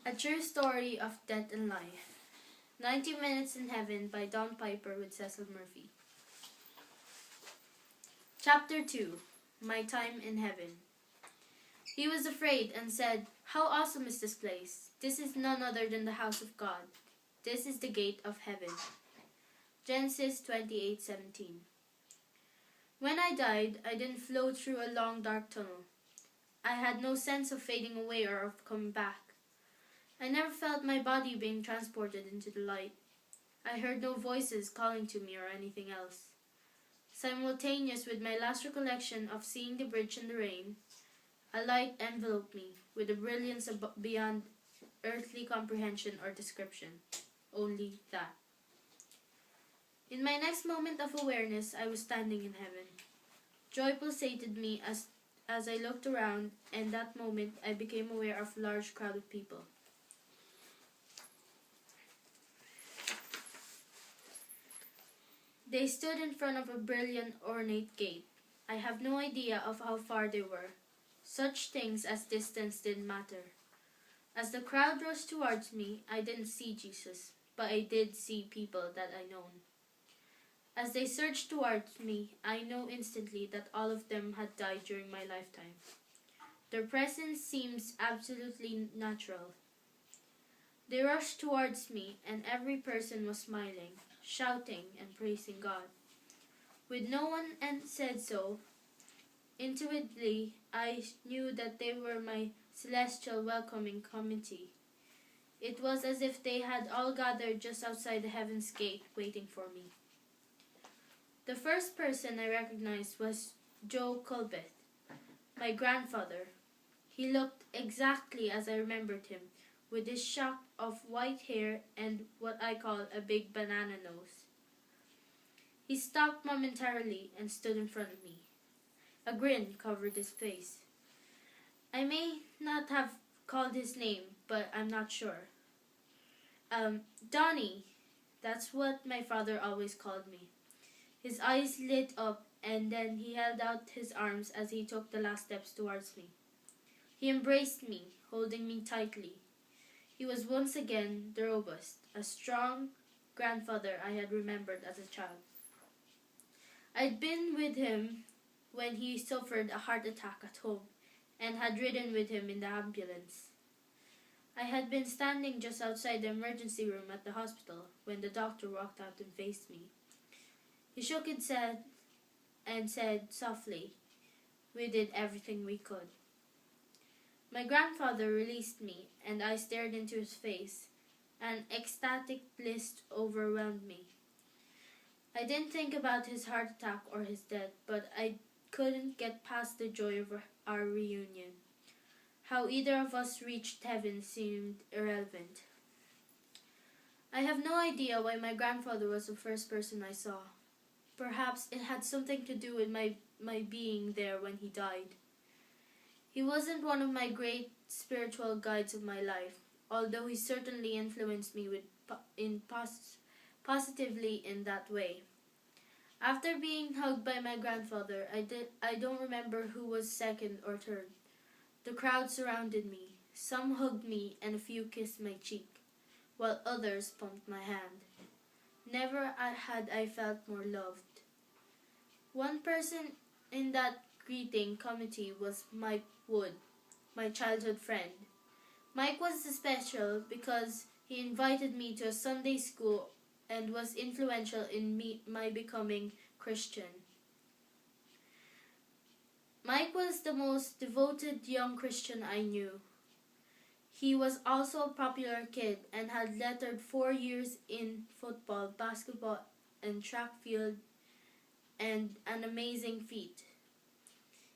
A True Story of Death and Life. 90 Minutes in Heaven by Don Piper with Cecil Murphey. Chapter 2. My Time in Heaven. He was afraid and said, "How awesome is this place! This is none other than the house of God. This is the gate of heaven." Genesis 28:17. When I died, I didn't float through a long dark tunnel. I had no sense of fading away or of coming back. I never felt my body being transported into the light. I heard no voices calling to me or anything else. Simultaneous with my last recollection of seeing the bridge in the rain, a light enveloped me with a brilliance beyond earthly comprehension or description. Only that. In my next moment of awareness, I was standing in heaven. Joy pulsated me as I looked around, and that moment I became aware of a large crowd of people. They stood in front of a brilliant, ornate gate. I have no idea of how far they were. Such things as distance didn't matter. As the crowd rushed towards me, I didn't see Jesus, but I did see people that I known. As they surged towards me, I know instantly that all of them had died during my lifetime. Their presence seems absolutely natural. They rushed towards me, and every person was smiling, shouting, and praising God. With no one said so, intuitively I knew that they were my celestial welcoming committee. It was as if they had all gathered just outside the heaven's gate waiting for me. The first person I recognized was Joe Culbeth, my grandfather. He looked exactly as I remembered him, with his shock of white hair and what I call a big banana nose. He stopped momentarily and stood in front of me. A grin covered his face. I may not have called his name, but I'm not sure. Donnie, that's what my father always called me. His eyes lit up, and then he held out his arms as he took the last steps towards me. He embraced me, holding me tightly. He was once again the robust, a strong grandfather I had remembered as a child. I'd been with him when he suffered a heart attack at home, and had ridden with him in the ambulance. I had been standing just outside the emergency room at the hospital when the doctor walked out and faced me. He shook his head and said softly, "We did everything we could." My grandfather released me, and I stared into his face. An ecstatic bliss overwhelmed me. I didn't think about his heart attack or his death, but I couldn't get past the joy of our reunion. How either of us reached heaven seemed irrelevant. I have no idea why my grandfather was the first person I saw. Perhaps it had something to do with my being there when he died. He wasn't one of my great spiritual guides of my life, although he certainly influenced me positively in that way. After being hugged by my grandfather, I don't remember who was second or third. The crowd surrounded me. Some hugged me and a few kissed my cheek, while others pumped my hand. Never had I felt more loved. One person in that greeting committee was Mike Wood, my childhood friend. Mike was special because he invited me to a Sunday school and was influential in my becoming Christian. Mike was the most devoted young Christian I knew. He was also a popular kid and had lettered 4 years in football, basketball, and track field, and an amazing feat.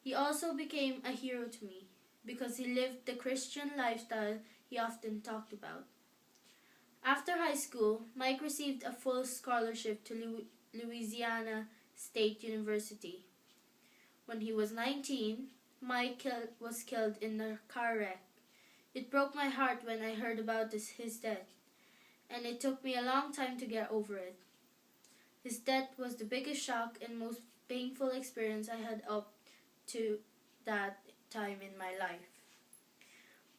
He also became a hero to me because he lived the Christian lifestyle he often talked about. After high school, Mike received a full scholarship to Louisiana State University. When he was 19, Mike was killed in a car wreck. It broke my heart when I heard about his death, and it took me a long time to get over it. His death was the biggest shock and most painful experience I had up to that time in my life.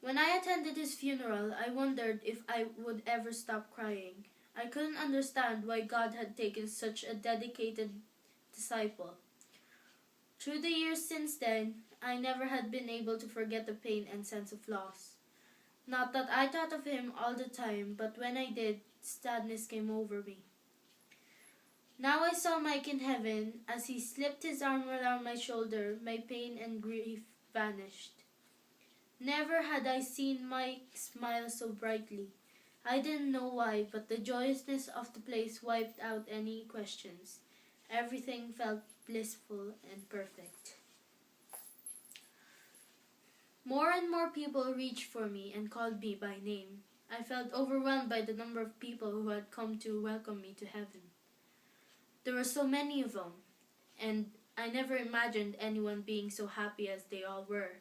When I attended his funeral, I wondered if I would ever stop crying. I couldn't understand why God had taken such a dedicated disciple. Through the years since then, I never had been able to forget the pain and sense of loss. Not that I thought of him all the time, but when I did, sadness came over me. Now I saw Mike in heaven. As he slipped his arm around my shoulder, my pain and grief vanished. Never had I seen Mike smile so brightly. I didn't know why, but the joyousness of the place wiped out any questions. Everything felt blissful and perfect. More and more people reached for me and called me by name. I felt overwhelmed by the number of people who had come to welcome me to heaven. There were so many of them, and I never imagined anyone being so happy as they all were.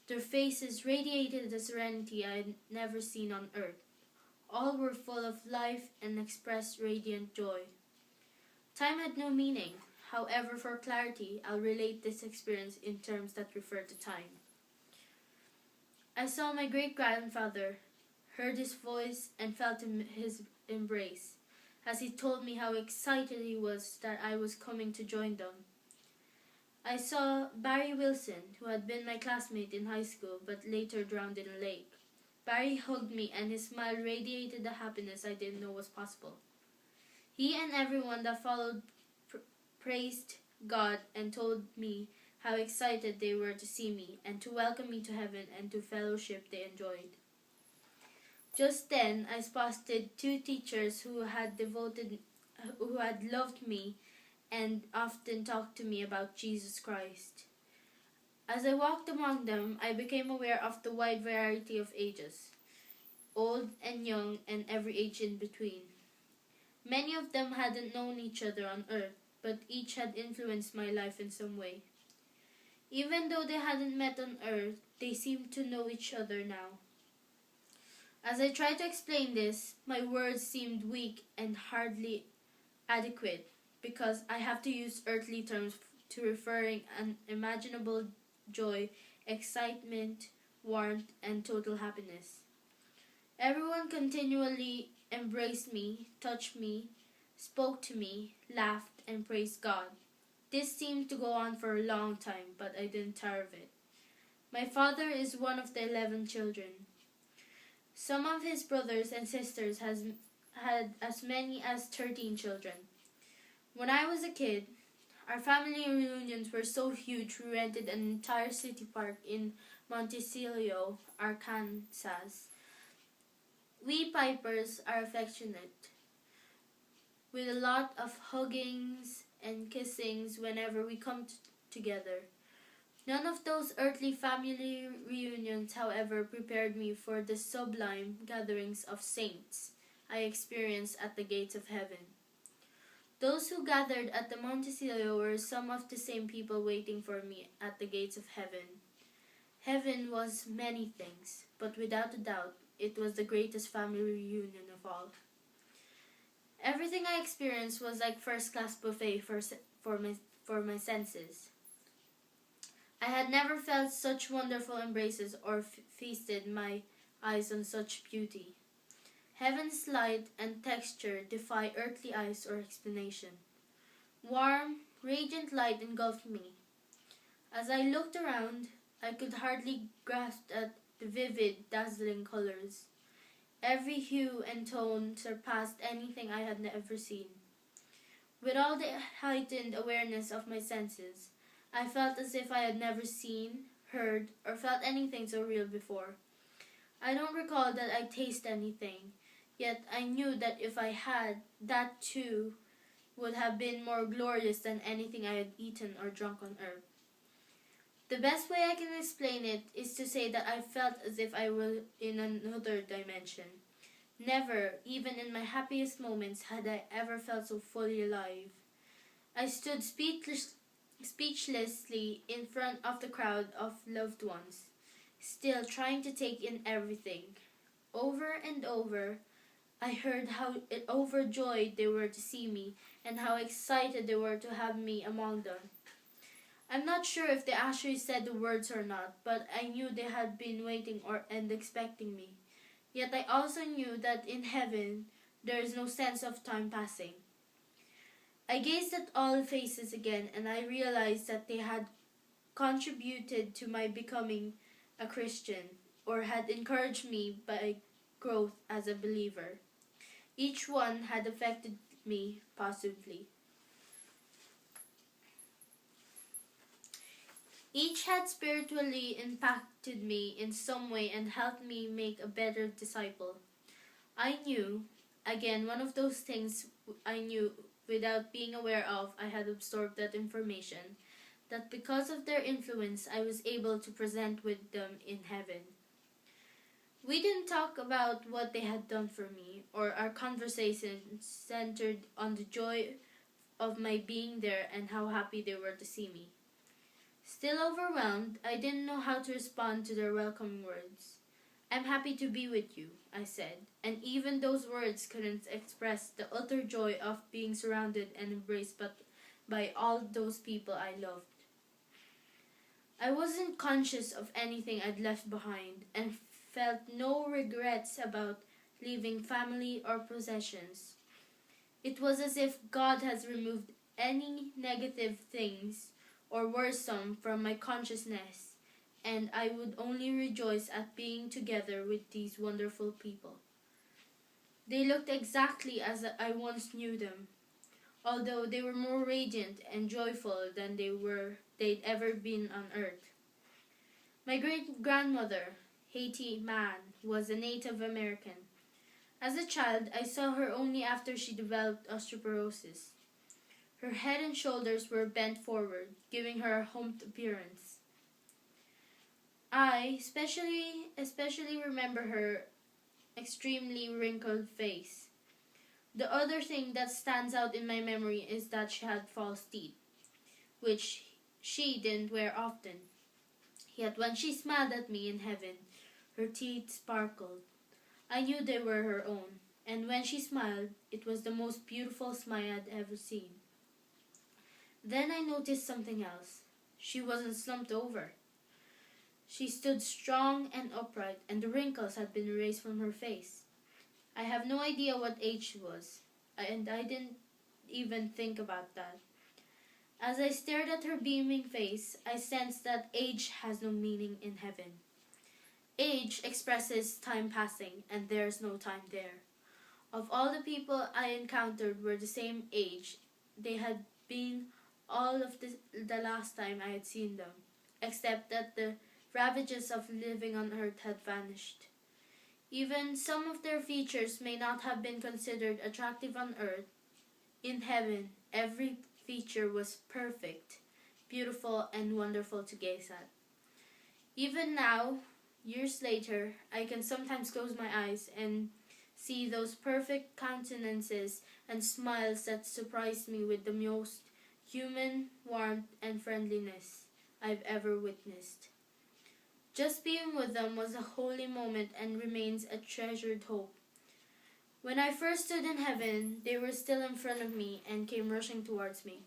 Their faces radiated a serenity I had never seen on earth. All were full of life and expressed radiant joy. Time had no meaning. However, for clarity, I'll relate this experience in terms that refer to time. I saw my great-grandfather, heard his voice, and felt his embrace, as he told me how excited he was that I was coming to join them. I saw Barry Wilson, who had been my classmate in high school but later drowned in a lake. Barry hugged me and his smile radiated the happiness I didn't know was possible. He and everyone that followed praised God and told me how excited they were to see me and to welcome me to heaven and to fellowship they enjoyed. Just then I spotted two teachers who had loved me and often talked to me about Jesus Christ. As I walked among them, I became aware of the wide variety of ages, old and young and every age in between. Many of them hadn't known each other on earth, but each had influenced my life in some way. Even though they hadn't met on earth, they seemed to know each other now. As I tried to explain this, my words seemed weak and hardly adequate, because I have to use earthly terms to referring an imaginable joy, excitement, warmth, and total happiness. Everyone continually embraced me, touched me, spoke to me, laughed, and praised God. This seemed to go on for a long time, but I didn't tire of it. My father is one of the 11 children. Some of his brothers and sisters had as many as 13 children. When I was a kid, our family reunions were so huge we rented an entire city park in Monticello, Arkansas. We Pipers are affectionate, with a lot of huggings and kissings whenever we come together. None of those earthly family reunions, however, prepared me for the sublime gatherings of saints I experienced at the gates of heaven. Those who gathered at the Monticello were some of the same people waiting for me at the gates of heaven. Heaven was many things, but without a doubt, it was the greatest family reunion of all. Everything I experienced was like first-class buffet for my senses. I had never felt such wonderful embraces or feasted my eyes on such beauty. Heaven's light and texture defy earthly eyes or explanation. Warm, radiant light engulfed me. As I looked around, I could hardly grasp at the vivid, dazzling colors. Every hue and tone surpassed anything I had ever seen. With all the heightened awareness of my senses, I felt as if I had never seen, heard, or felt anything so real before. I don't recall that I tasted anything, yet I knew that if I had, that too would have been more glorious than anything I had eaten or drunk on earth. The best way I can explain it is to say that I felt as if I were in another dimension. Never, even in my happiest moments, had I ever felt so fully alive. I stood speechlessly in front of the crowd of loved ones, still trying to take in everything. Over and over, I heard how overjoyed they were to see me and how excited they were to have me among them. I'm not sure if they actually said the words or not, but I knew they had been waiting and expecting me. Yet I also knew that in heaven there is no sense of time passing. I gazed at all faces again, and I realized that they had contributed to my becoming a Christian, or had encouraged me by growth as a believer. Each one had affected me positively. Each had spiritually impacted me in some way and helped me make a better disciple. I knew, again, one of those things I knew without being aware of, I had absorbed that information, that because of their influence, I was able to present with them in heaven. We didn't talk about what they had done for me, or our conversation centered on the joy of my being there and how happy they were to see me. Still overwhelmed, I didn't know how to respond to their welcoming words. "I'm happy to be with you," I said, and even those words couldn't express the utter joy of being surrounded and embraced by all those people I loved. I wasn't conscious of anything I'd left behind and felt no regrets about leaving family or possessions. It was as if God has removed any negative things or worrisome from my consciousness, and I would only rejoice at being together with these wonderful people. They looked exactly as I once knew them, although they were more radiant and joyful than they'd ever been on earth. My great-grandmother, Haiti Man, was a Native American. As a child, I saw her only after she developed osteoporosis. Her head and shoulders were bent forward, giving her a humped appearance. I especially remember her extremely wrinkled face. The other thing that stands out in my memory is that she had false teeth, which she didn't wear often. Yet when she smiled at me in heaven, her teeth sparkled. I knew they were her own, and when she smiled, it was the most beautiful smile I'd ever seen. Then I noticed something else. She wasn't slumped over. She stood strong and upright, and the wrinkles had been erased from her face. I have no idea what age she was, and I didn't even think about that. As I stared at her beaming face, I sensed that age has no meaning in heaven. Age expresses time passing, and there's no time there. Of all the people I encountered were the same age they had been all of the last time I had seen them, except that the ravages of living on earth had vanished. Even some of their features may not have been considered attractive on earth. In heaven, every feature was perfect, beautiful, and wonderful to gaze at. Even now, years later, I can sometimes close my eyes and see those perfect countenances and smiles that surprised me with the most human warmth and friendliness I've ever witnessed. Just being with them was a holy moment and remains a treasured hope. When I first stood in heaven, they were still in front of me and came rushing towards me.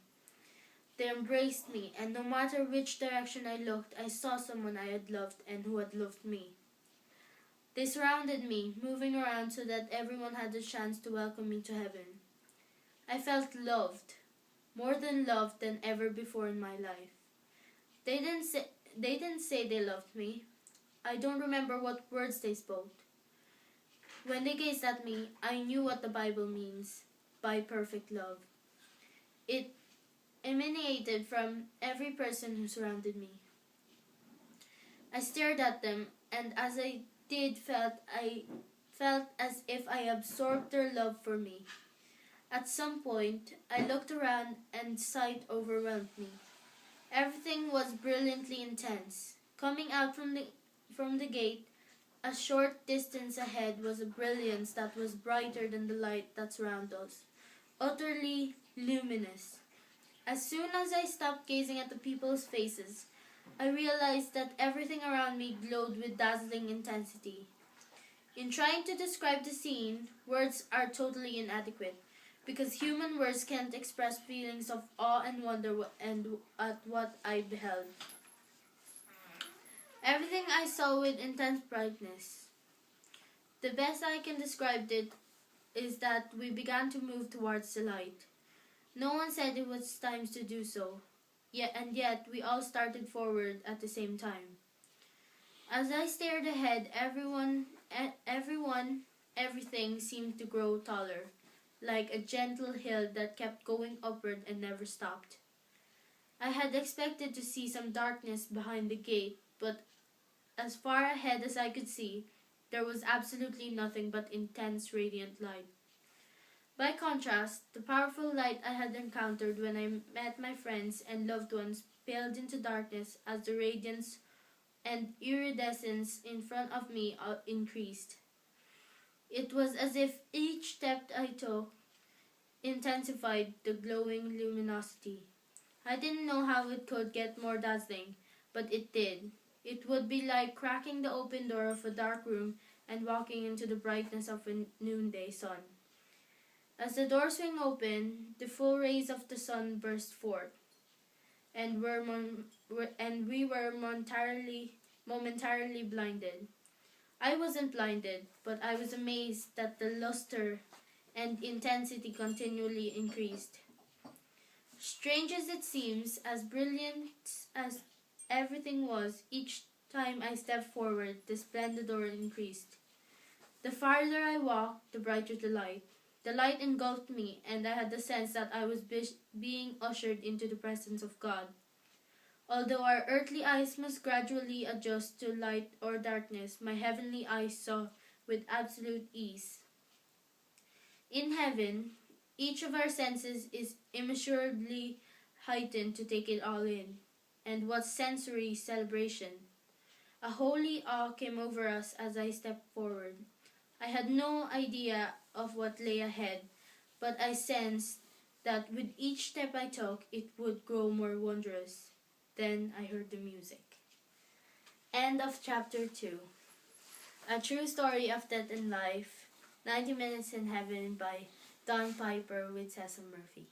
They embraced me, and no matter which direction I looked, I saw someone I had loved and who had loved me. They surrounded me, moving around so that everyone had the chance to welcome me to heaven. I felt loved, more loved than ever before in my life. They didn't say they loved me. I don't remember what words they spoke. When they gazed at me, I knew what the Bible means by perfect love. It emanated from every person who surrounded me. I stared at them, and as I did, I felt as if I absorbed their love for me. At some point, I looked around and sight overwhelmed me. Everything was brilliantly intense. Coming out from the gate, a short distance ahead was a brilliance that was brighter than the light that surrounded us, utterly luminous. As soon as I stopped gazing at the people's faces, I realized that everything around me glowed with dazzling intensity. In trying to describe the scene, words are totally inadequate. because human words can't express feelings of awe and wonder at what I beheld. Everything I saw with intense brightness. The best I can describe it is that we began to move towards the light. No one said it was time to do so, yet we all started forward at the same time. As I stared ahead, everything seemed to grow taller, like a gentle hill that kept going upward and never stopped. I had expected to see some darkness behind the gate, but as far ahead as I could see, there was absolutely nothing but intense radiant light. By contrast, the powerful light I had encountered when I met my friends and loved ones paled into darkness as the radiance and iridescence in front of me increased. It was as if each step I took intensified the glowing luminosity. I didn't know how it could get more dazzling, but it did. It would be like cracking the open door of a dark room and walking into the brightness of a noonday sun. As the door swung open, the full rays of the sun burst forth, and we were momentarily blinded. I wasn't blinded, but I was amazed that the luster and intensity continually increased. Strange as it seems, as brilliant as everything was, each time I stepped forward, the splendor increased. The farther I walked, the brighter the light. The light engulfed me, and I had the sense that I was being ushered into the presence of God. Although our earthly eyes must gradually adjust to light or darkness, my heavenly eyes saw with absolute ease. In heaven, each of our senses is immeasurably heightened to take it all in. And what sensory celebration! A holy awe came over us as I stepped forward. I had no idea of what lay ahead, but I sensed that with each step I took, it would grow more wondrous. Then I heard the music. End of chapter 2. A True Story of Death and Life, 90 Minutes in Heaven by Don Piper with Cecil Murphey.